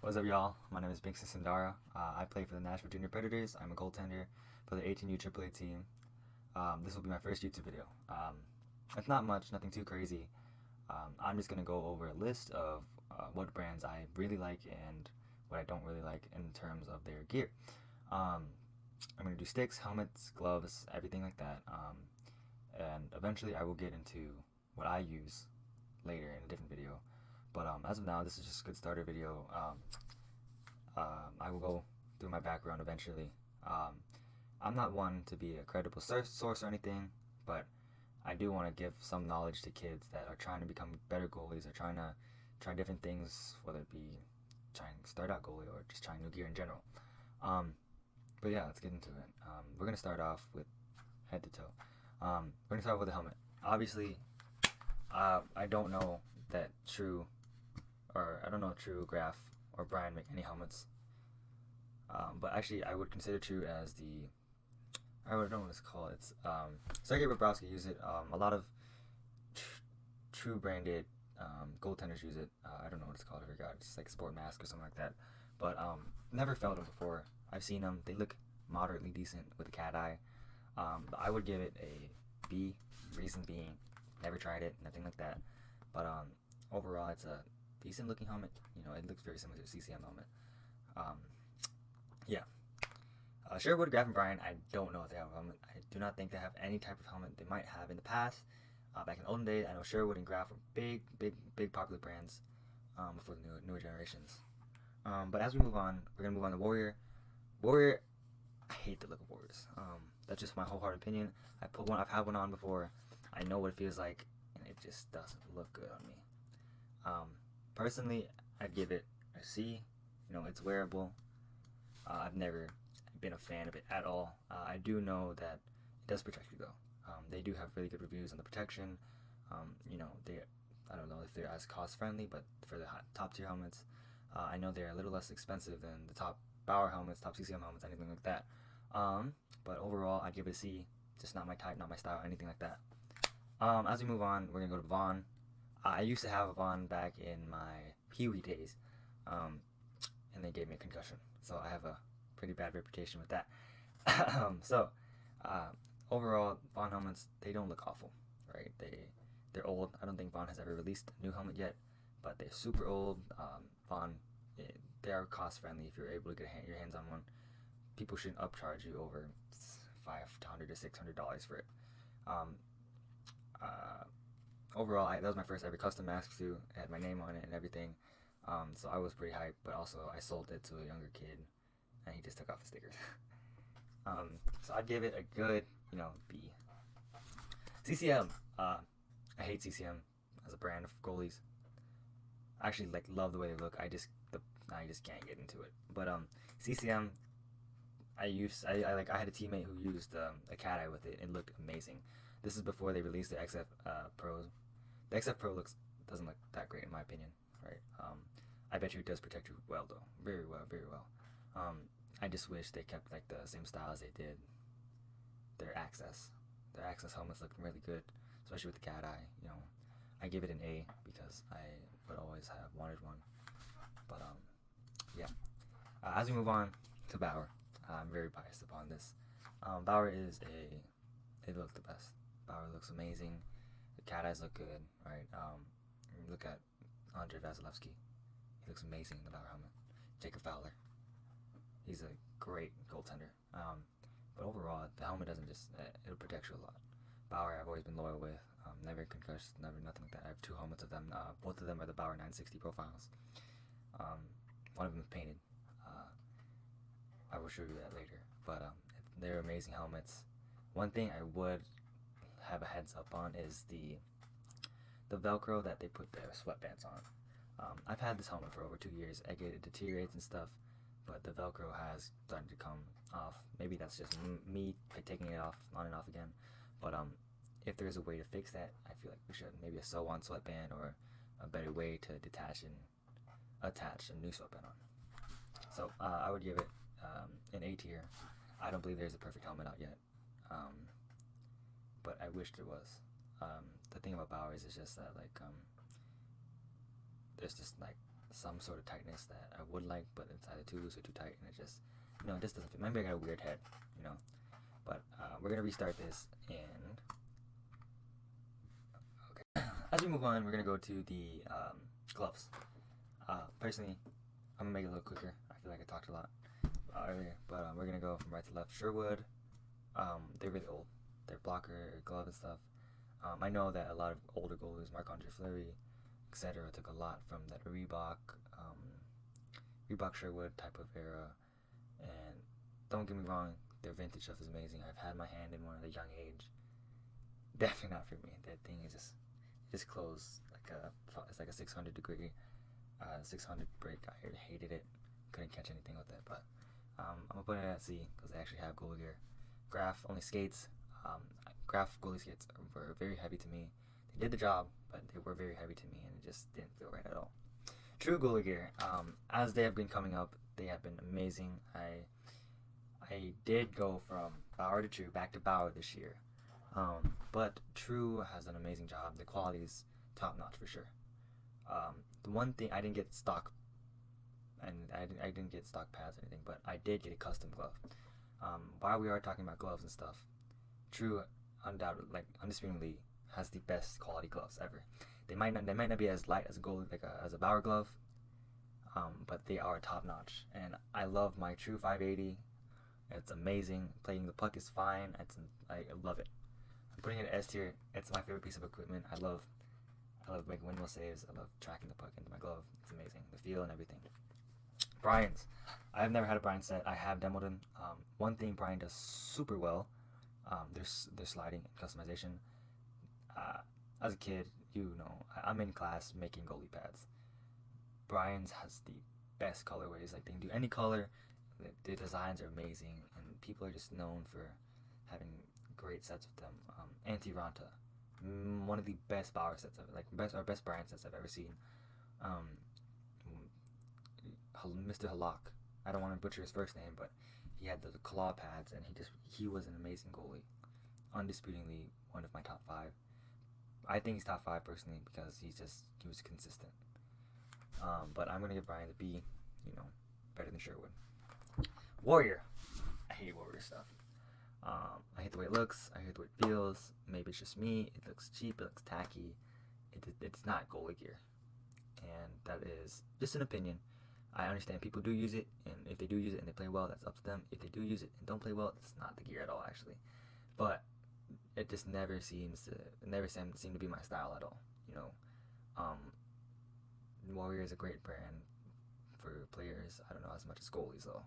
What's up, y'all? My name is Binks Sindara. I play for the Nashville Junior Predators. I'm a goaltender for the 18U AAA team. This will be my first YouTube video. It's not much, nothing too crazy. I'm just going to go over a list of what brands I really like and what I don't really like in terms of their gear. I'm going to do sticks, helmets, gloves, everything like that. And eventually I will get into what I use later in a different video. But as of now, this is just a good starter video. I will go through my background eventually. I'm not one to be a credible source or anything, but I do want to give some knowledge to kids that are trying to become better goalies or trying to try different things, whether it be trying to start out goalie or just trying new gear in general. But yeah, let's get into it. We're going to start off with head to toe. We're going to start off with the helmet. Obviously, I don't know that True Graph or Brian make any helmets. But actually, I would consider True as I don't know what it's called. It's Sergei Bobrovsky uses it. A lot of True branded goaltenders use it. I don't know what it's called. I forgot. It's like Sport Mask or something like that. But never felt them before. I've seen them. They look moderately decent with a cat eye. I would give it a B. Reason being, never tried it. Nothing like that. But overall, it's a decent looking helmet. You know, it looks very similar to a CCM helmet. Yeah. Sherwood, Graf, and Bryan, I don't know if they have a helmet. I do not think they have any type of helmet. They might have in the past. Back in the olden days, I know Sherwood and Graf were big popular brands before the newer generations. But as we move on, we're going to move on to Warrior. Warrior, I hate the look of Warriors. That's just my wholehearted opinion. I've had one on before. I know what it feels like, and it just doesn't look good on me. Personally, I'd give it a C. You know, it's wearable. I've never been a fan of it at all. I do know that it does protect you, though. They do have really good reviews on the protection. You know, I don't know if they're as cost friendly, but for the top tier helmets, I know they're a little less expensive than the top Bauer helmets, top CCM helmets, anything like that. But overall, I'd give it a C. Just not my type, not my style, anything like that. As we move on, we're gonna go to Vaughn. I used to have a Vaughn back in my Pee Wee days, and they gave me a concussion, so I have a pretty bad reputation with that. Overall, Vaughn helmets, they don't look awful, right? They're old. I don't think Vaughn has ever released a new helmet yet, but they're super old. Vaughn, they are cost friendly if you're able to get your hands on one. People shouldn't upcharge you over $500 to $600 for it. Overall, that was my first ever custom mask too. It had my name on it and everything. So I was pretty hyped, but also I sold it to a younger kid, and he just took off the stickers. So I'd give it a good, B. CCM. I hate CCM as a brand of goalies. I actually love the way they look. I just can't get into it. But CCM, I had a teammate who used a cat eye with it. It looked amazing. This is before they released the XF Pros. The XF Pro doesn't look that great in my opinion, right? I bet you it does protect you well though, very well. I just wish they kept like the same style as they did their Access. Their Access helmets look really good, especially with the cat eye. You know, I give it an A because I would always have wanted one. But yeah. As we move on to Bauer, I'm very biased upon this. Bauer they look the best. Bauer looks amazing. The cat eyes look good, right? Look at Andre Vasilevsky. He looks amazing in the Bauer helmet. Jacob Fowler. He's a great goaltender. But overall, the helmet doesn't it'll protect you a lot. Bauer, I've always been loyal with. Never concussed, nothing like that. I have two helmets of them. Both of them are the Bauer 960 profiles. One of them is painted. I will show you that later. But they're amazing helmets. One thing I would have a heads up on is the Velcro that they put their sweatbands on. I've had this helmet for over 2 years. I get it deteriorates and stuff, but the Velcro has started to come off. Maybe that's just me taking it off on and off again. But if there's a way to fix that, I feel like we should. Maybe a sew-on sweatband or a better way to detach and attach a new sweatband on. So I would give it an A tier. I don't believe there's a perfect helmet out yet. But I wish there was. The thing about Bowers is just that there's just some sort of tightness that I would like, but it's either too loose or too tight, and it just, it just doesn't fit. Maybe I got a weird head, But we're gonna restart this, and okay. As we move on, we're gonna go to the gloves. Personally, I'm gonna make it a little quicker. I feel like I talked a lot earlier, but we're gonna go from right to left. Sherwood, they're really old. Their blocker, glove, and stuff. I know that a lot of older goalies, Marc-Andre Fleury, etc., took a lot from that Reebok Sherwood type of era. And don't get me wrong, their vintage stuff is amazing. I've had my hand in one at a young age. Definitely not for me. That thing is just closed it's like a 600 degree, 600 break. I hated it. Couldn't catch anything with it. But I'm gonna put it at C because they actually have goalie gear. Graf only skates. Graf goalie skates were very heavy to me. They did the job, but they were very heavy to me, and it just didn't feel right at all. True goalie gear. As they have been coming up, they have been amazing. I did go from Bauer to True, back to Bauer this year. But True has an amazing job. The quality is top notch for sure. The one thing, I didn't get stock, and I didn't get stock pads or anything, but I did get a custom glove. While we are talking about gloves and stuff, True undoubtedly, undisputedly, has the best quality gloves ever. They might not be as light as a goalie, as a Bauer glove, but they are top notch. And I love my True 580. It's amazing. Playing the puck is fine. I love it. I'm putting it in S tier. It's my favorite piece of equipment. I love making windmill saves. I love tracking the puck into my glove. It's amazing. The feel and everything. Brian's. I've never had a Brian set. I have demoed him. One thing Brian does super well, their sliding and customization. As a kid, I'm in class making goalie pads. Brian's has the best colorways. Like, they can do any color. The designs are amazing, and people are just known for having great sets with them. Anti-Ranta, one of the best Bauer sets best Brian sets I've ever seen. Mr. Halak, I don't want to butcher his first name, but he had the claw pads, and he was an amazing goalie. Undisputedly one of my top 5. I think he's top 5 personally because he was consistent. But I'm gonna give Brian the B. Better than Sherwood. Warrior. I hate Warrior stuff. I hate the way it looks. I hate the way it feels. Maybe it's just me. It looks cheap. It looks tacky. It's not goalie gear, and that is just an opinion. I understand people do use it, and if they do use it and they play well, that's up to them. If they do use it and don't play well, it's not the gear at all, actually. But it just never seemed to be my style at all. Warrior is a great brand for players. I don't know as much as goalies though.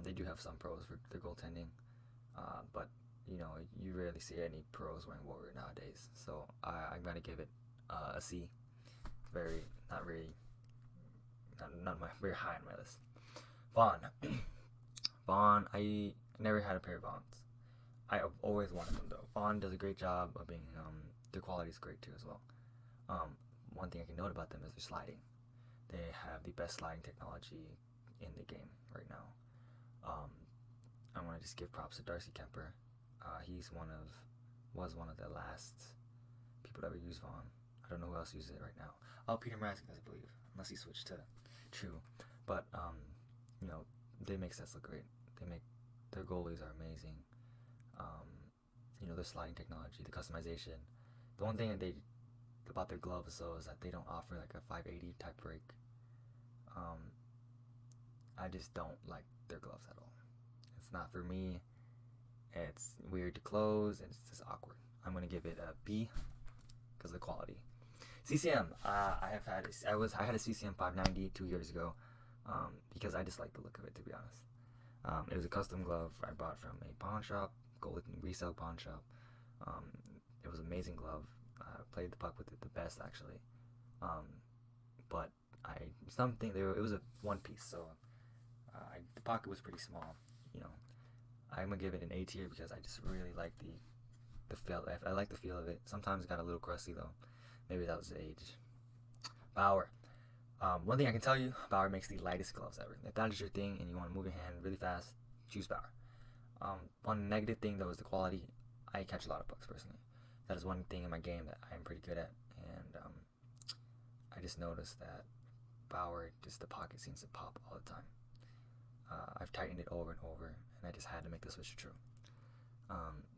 They do have some pros for their goaltending, but you rarely see any pros wearing Warrior nowadays. So I'm gonna give it a C. Not very high on my list. Vaughn. I never had a pair of Vaughns. I have always wanted them though. Vaughn does a great job of being. Their quality is great too as well. One thing I can note about them is their sliding. They have the best sliding technology in the game right now. I want to just give props to Darcy Kemper. He's was one of the last people to ever use Vaughn. I don't know who else uses it right now. Peter Mrazek does, I believe, unless he switched to True. But they make sets look great. Their goalies are amazing. Their sliding technology, the customization. The one thing about their gloves though is that they don't offer like a 580 type break. I just don't like their gloves at all. It's not for me. It's weird to close, and it's just awkward. I'm gonna give it a B because of the quality. CCM. I had a CCM 590 2 years ago because I just like the look of it, to be honest. It was a custom glove I bought from a pawn shop, goalie resale pawn shop. It was an amazing glove. I played the puck with it the best actually. But it was a one piece, so the pocket was pretty small. I'm gonna give it an A tier because I just really like the feel. I like the feel of it. Sometimes it got a little crusty though. Maybe that was the age. Bauer. One thing I can tell you, Bauer makes the lightest gloves ever. If that is your thing and you want to move your hand really fast, choose Bauer. One negative thing though is the quality. I catch a lot of pucks personally. That is one thing in my game that I'm pretty good at, and I just noticed that Bauer, just the pocket seems to pop all the time. I've tightened it over and over, and I just had to make the switch true.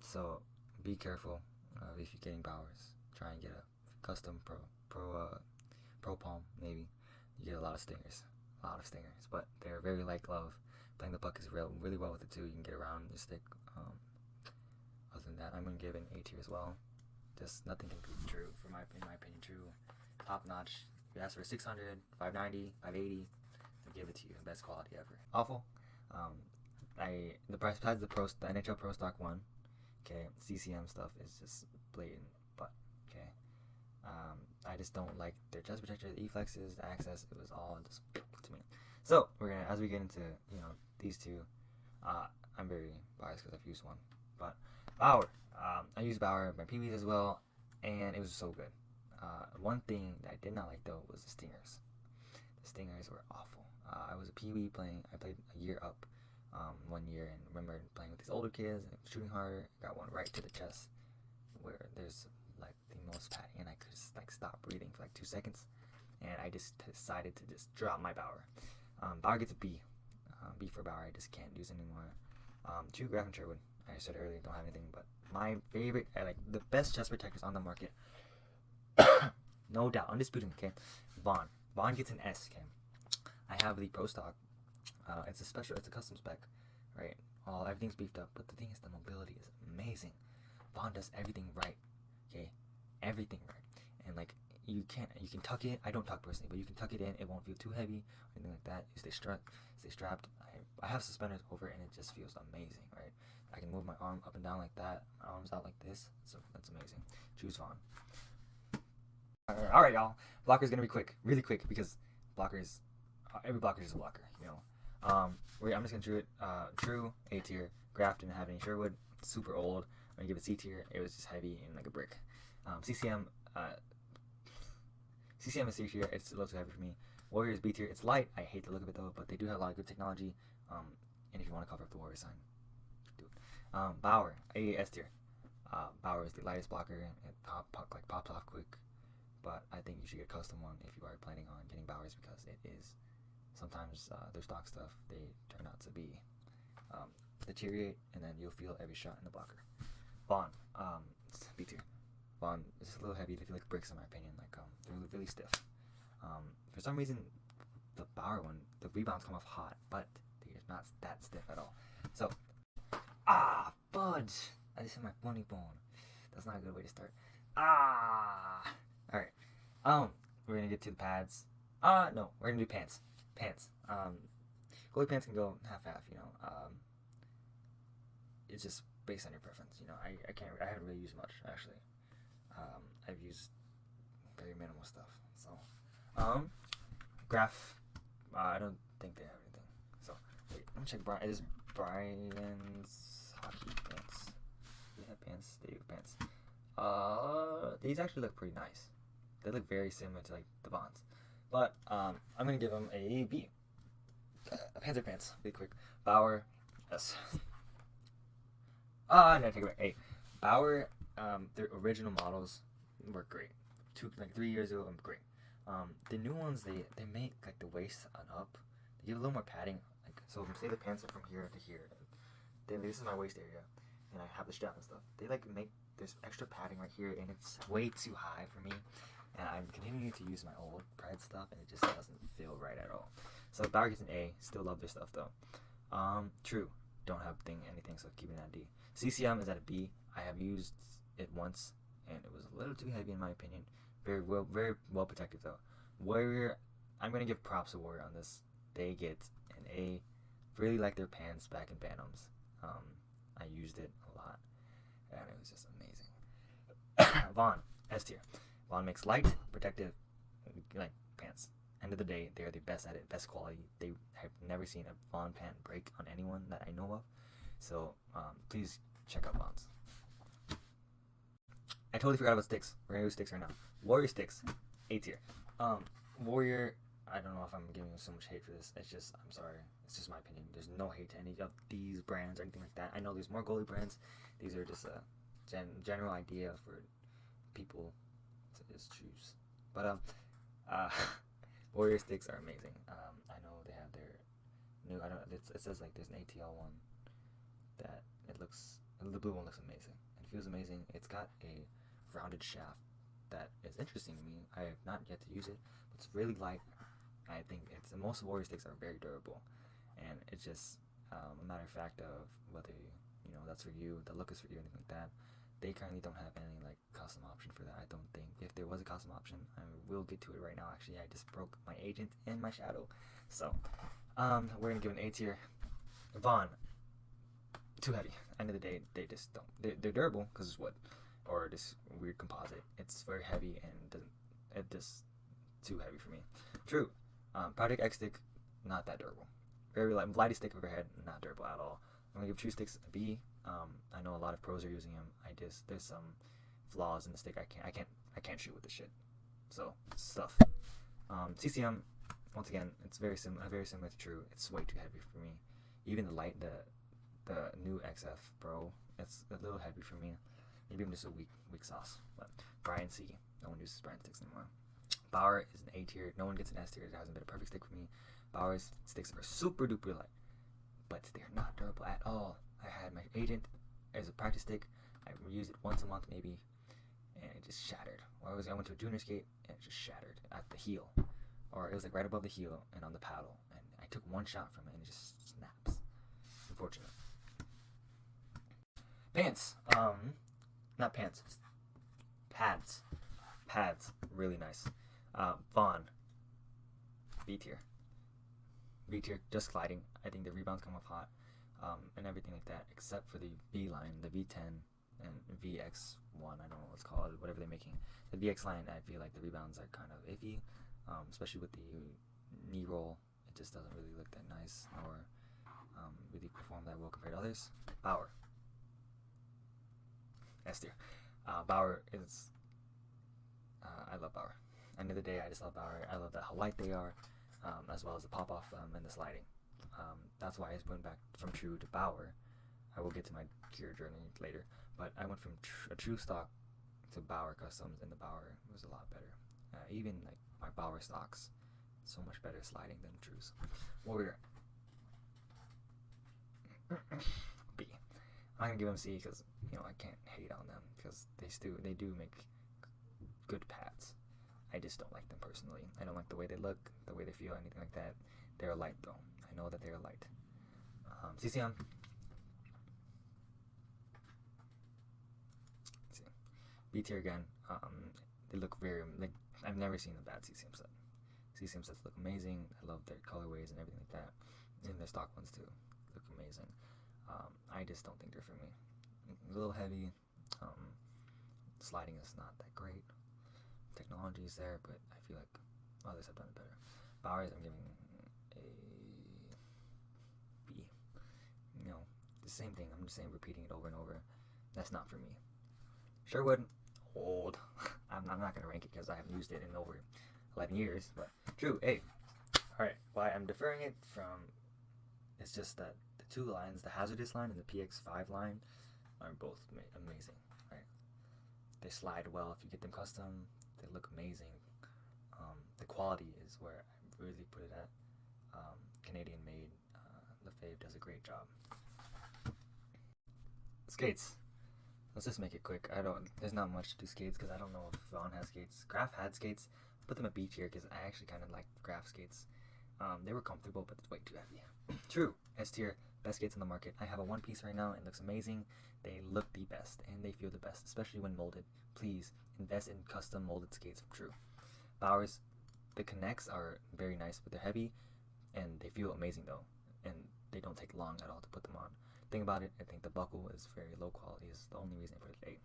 So be careful if you're getting Bauers. Try and get a custom pro palm maybe. You get a lot of stingers, but they're very light glove. Playing the puck is really well with it too. You can get around your stick. Other than that, I'm gonna give it an A tier as well. Just nothing can be true, in my opinion. True, top notch. If you ask for 600, 590, 580, I'll give it to you. Best quality ever. Awful. Besides the NHL Pro Stock 1, okay, CCM stuff is just blatant, but okay. I just don't like their chest protector, the E-flexes, the access. It was all just to me. So as we get into these two, I'm very biased because I've used one, but Bauer. I used Bauer my PBs as well, and it was so good. One thing that I did not like though was the stingers. The stingers were awful. I was a PB playing. I played a year up, 1 year, and remember playing with these older kids and shooting harder. Got one right to the chest, where there's like the most padding, and I could just like stop breathing for like 2 seconds, and I just decided to just drop my Bauer. Bauer gets a B. B for Bauer. I just can't use anymore. True, Graf and Sherwood. I said earlier, don't have anything, but my favorite, like the best chest protectors on the market, no doubt, undisputed. Okay, Vaughn. Vaughn gets an S. Okay, I have the Pro Stock. It's a custom spec, right? Everything's beefed up, but the thing is, the mobility is amazing. Vaughn does everything right. Okay, everything right, and like you can tuck it. I don't tuck personally, but you can tuck it in. It won't feel too heavy or anything like that. You stay strapped. I have suspenders over it, and it just feels amazing, right? I can move my arm up and down like that, my arms out like this. So that's amazing. Choose Vaughn. All right, y'all. Blocker's gonna be quick, really quick, because blockers, every blocker is a blocker, I'm just gonna do it. True, A tier. Graf didn't have any Sherwood. Super old. I'm gonna give it C tier. It was just heavy and like a brick. CCM is C tier. It's a little too heavy for me. Warriors B tier. It's light. I hate the look of it though, but they do have a lot of good technology. And if you want to cover up the Warrior sign, do it. Bauer, A S tier. Bauer is the lightest blocker. It pops off quick. But I think you should get a custom one if you are planning on getting Bauers, because it is sometimes their stock stuff, they turn out to be deteriorate, and then you'll feel every shot in the blocker. Vaughn, B tier. Vaughn is a little heavy. They feel like bricks in my opinion. Like they're really stiff. For some reason, the Bauer one, the rebounds come off hot, but they're not that stiff at all. So, fudge! I just hit my funny bone. That's not a good way to start. Alright. We're gonna get to the pads. No, we're gonna do pants. Pants. Goalie pants can go half-half, it's just based on your preference, I haven't really used much, actually. I've used very minimal stuff, so. Graf, I don't think they have anything. So, wait, let me check is Brian's hockey pants. They have pants, they do pants. These actually look pretty nice. They look very similar to like the Bonds, but I'm gonna give them a B. Pants are pants. Be quick. Bauer, S. No, take it back. A. Bauer, their original models were great. 3 years ago, great. The new ones they make like the waist and up. They give a little more padding. Like so, say the pants are from here to here. Then this is my waist area, and I have the strap and stuff. They like make there's extra padding right here, and it's way too high for me. And I'm continuing to use my old Pride stuff, and it just doesn't feel right at all. So Bauer gets an A. Still love their stuff though. True. Don't have anything, so keeping it at D. CCM is at a B. I have used it once, and it was a little too heavy in my opinion. Very well protected though. Warrior, I'm gonna give props to Warrior on this. They get an A. Really like their pants back in Phantoms. I used it a lot, and it was just amazing. Vaughn, S tier. Vaughn makes light, protective, like pants. End of the day, they are the best at it, best quality. They have never seen a Vaughn pant break on anyone that I know of. So please check out Vaughns. I totally forgot about sticks. We're gonna do sticks right now. Warrior sticks, A tier. Warrior, I don't know if I'm giving so much hate for this. It's just, I'm sorry. It's just my opinion. There's no hate to any of these brands or anything like that. I know there's more goalie brands. These are just a general idea for people to just choose. But Warrior sticks are amazing. I know they have their new. I don't. It says like there's an ATL one that it looks. The blue one looks amazing. It feels amazing. It's got a rounded shaft that is interesting to me. I have not yet to use it. But it's really light. I think it's most Warrior sticks are very durable, and it's just a matter of fact of whether that's for you, the look is for you, anything like that. They currently don't have any like custom option for that. I don't think. If there was a custom option, I will get to it right now. Actually, I just broke my agent and my shadow, so we're gonna give an A tier. Vaughn, too heavy. End of the day, they just don't. They're durable because it's wood or this weird composite. It's very heavy and it just too heavy for me. True. Project X stick, not that durable. Very light. Lighty stick overhead, not durable at all. I'm gonna give True Sticks a B. I know a lot of pros are using them. There's some flaws in the stick. I can't shoot with this shit. So stuff. CCM, once again, it's very similar to True. It's way too heavy for me. Even the new XF Pro, it's a little heavy for me. Maybe I'm just a weak sauce. But Brian C, no one uses Brian sticks anymore. Bauer is an A tier. No one gets an S tier. It hasn't been a perfect stick for me. Bauer's sticks are super duper light, but they're not durable at all. I had my agent as a practice stick. I used it once a month maybe, and it just shattered. I went to a junior skate and it just shattered at the heel, or it was like right above the heel and on the paddle. And I took one shot from it and it just snaps. Unfortunate. Pants. Not pants. Pads. Pads. Really nice. Vaughn. B tier. B tier. Just gliding. I think the rebounds come off hot. And everything like that, except for the V line, the V10 and VX1, I don't know what it's called, whatever they're making. The VX line, I feel like the rebounds are kind of iffy, especially with the knee roll. It just doesn't really look that nice or really perform that well compared to others. Bauer. S tier. Bauer is, I love Bauer. End of the day, I just love Bauer. I love how light they are, as well as the pop off and the sliding. That's why I went back from True to Bauer. I will get to my gear journey later, but I went from a True stock to Bauer customs, and the Bauer was a lot better. Even like my Bauer stocks, so much better sliding than True's. Warrior. B. I'm gonna give them C because I can't hate on them because they do make good pads. I just don't like them personally. I don't like the way they look, the way they feel, anything like that. They're light though. I know that they're light. CCM. B tier again. They look very like I've never seen a bad CCM set. CCM sets look amazing. I love their colorways and everything like that. And their stock ones too look amazing. I just don't think they're for me. A little heavy. Sliding is not that great. Technology is there, but I feel like others have done it better. Bowers, I'm giving a B. The same thing. I'm just saying, repeating it over and over. That's not for me. Sherwood, old. I'm not gonna rank it because I haven't used it in over 11 years. But True, A. All right. Why I'm deferring it from? It's just that the two lines, the Hazardous line and the PX5 line, are both amazing. Right? They slide well if you get them custom. They look amazing. The quality is where I really put it at. Canadian made. Lefebvre does a great job. Skates. Let's just make it quick. There's not much to do skates because I don't know if Vaughn has skates. Graf had skates. Put them at B tier because I actually kind of like Graf skates. They were comfortable, but it's way too heavy. True. S tier. Best skates on the market. I have a one piece right now. It looks amazing. They look the best and they feel the best, especially when molded. Please invest in custom molded skates from True. Bowers, the connects are very nice, but they're heavy and they feel amazing though, and they don't take long at all to put them on. Think about it, I think the buckle is very low quality. Is the only reason I put it at A.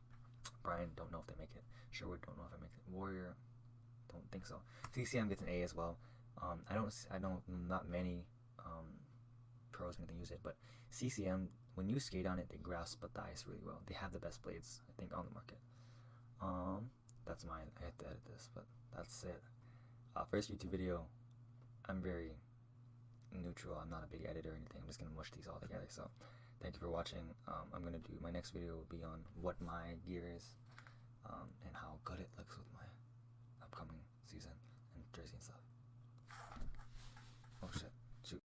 Brian, don't know if they make it. Sherwood, don't know if I make it. Warrior, don't think so. CCM gets an A as well. Not many pros or anything use it, but CCM, when you skate on it, they grasp the ice really well. They have the best blades, I think, on the market. That's mine. I have to edit this, but that's it. First YouTube video. I'm very neutral. I'm not a big editor or anything. I'm just gonna mush these all together. So, thank you for watching. I'm gonna do my next video will be on what my gear is, and how good it looks with my upcoming season and jersey and stuff.